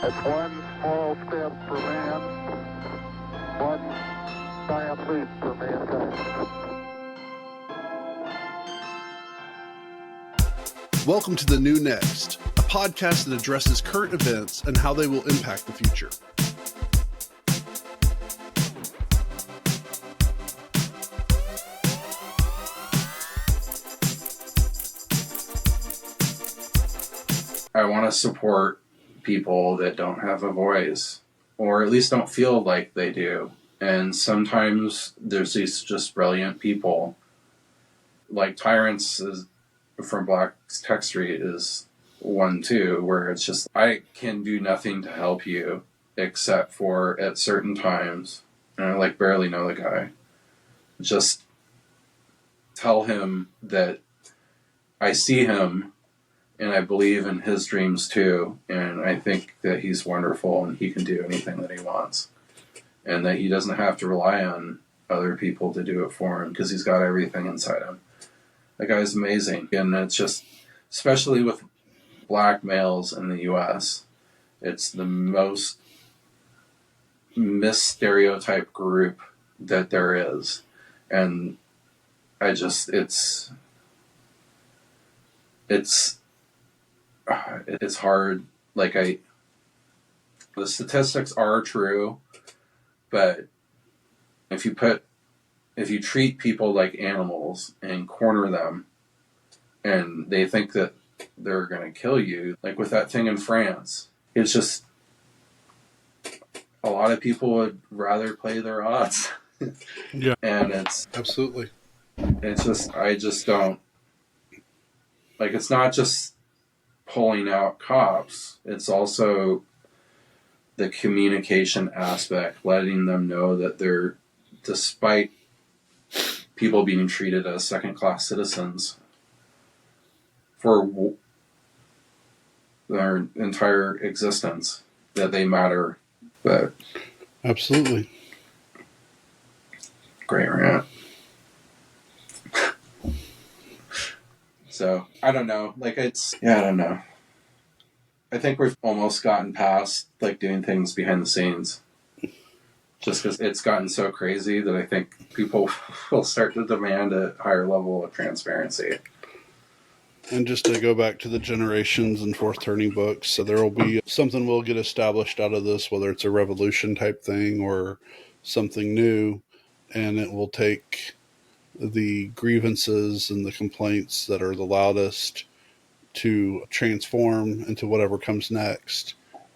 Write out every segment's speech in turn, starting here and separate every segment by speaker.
Speaker 1: It's one small step for man, one giant leap for mankind.
Speaker 2: Welcome to The New Next, a podcast that addresses current events and how they will impact the future.
Speaker 3: I want to support people that don't have a voice, or at least don't feel like they do. And sometimes there's these just brilliant people, like Tyrants from Black Tech Street is one too, where it's just, I can do nothing to help you except for at certain times, and I barely know the guy, just tell him that I see him and I believe in his dreams too, and I think that he's wonderful and he can do anything that he wants, and that he doesn't have to rely on other people to do it for him because he's got everything inside him. That guy's amazing. And it's just, especially with black males in the U.S., it's the most misstereotyped group that there is. And I just, it's hard. The statistics are true, but if you treat people like animals and corner them and they think that they're going to kill you, like with that thing in France, it's just, a lot of people would rather play their odds.
Speaker 2: Yeah.
Speaker 3: And it's
Speaker 2: absolutely,
Speaker 3: it's just, I just don't, it's not just pulling out cops, it's also the communication aspect, letting them know that they're, despite people being treated as second-class citizens for their entire existence, that they matter. But
Speaker 2: absolutely,
Speaker 3: great rant. So I don't know. I don't know. I think we've almost gotten past doing things behind the scenes, just because it's gotten so crazy that I think people will start to demand a higher level of transparency.
Speaker 2: And just to go back to the generations and fourth turning books, so there will be something will get established out of this, whether it's a revolution type thing or something new, and it will take the grievances and the complaints that are the loudest to transform into whatever comes next,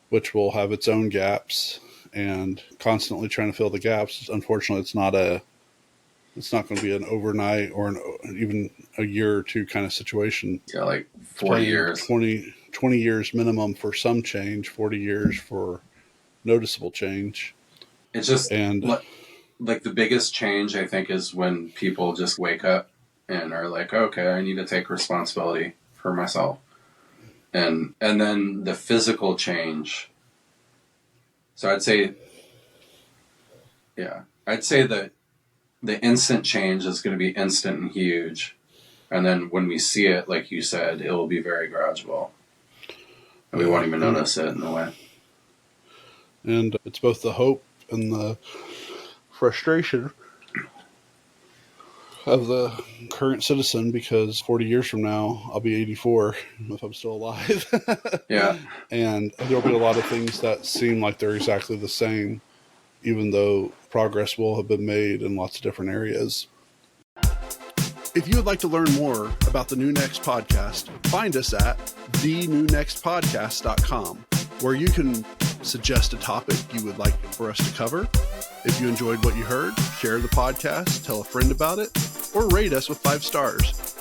Speaker 2: which will have its own gaps, and constantly trying to fill the gaps. Unfortunately, it's not going to be an overnight or even a year or two kind of situation.
Speaker 3: Yeah, 40 years.
Speaker 2: 20 years minimum for some change, 40 years for noticeable change.
Speaker 3: It's just,
Speaker 2: and
Speaker 3: the biggest change, I think, is when people just wake up and are okay, I need to take responsibility for myself. And then the physical change. So I'd say that the instant change is going to be instant and huge. And then when we see it, like you said, it will be very gradual. And we won't even notice it in a way.
Speaker 2: And it's both the hope and the frustration of the current citizen, because 40 years from now, I'll be 84 if I'm still alive.
Speaker 3: Yeah.
Speaker 2: And there'll be a lot of things that seem like they're exactly the same, even though progress will have been made in lots of different areas. If you would like to learn more about the New Next podcast, find us at thenewnextpodcast.com, where you can suggest a topic you would like for us to cover. If you enjoyed what you heard, share the podcast, tell a friend about it, or rate us with 5 stars.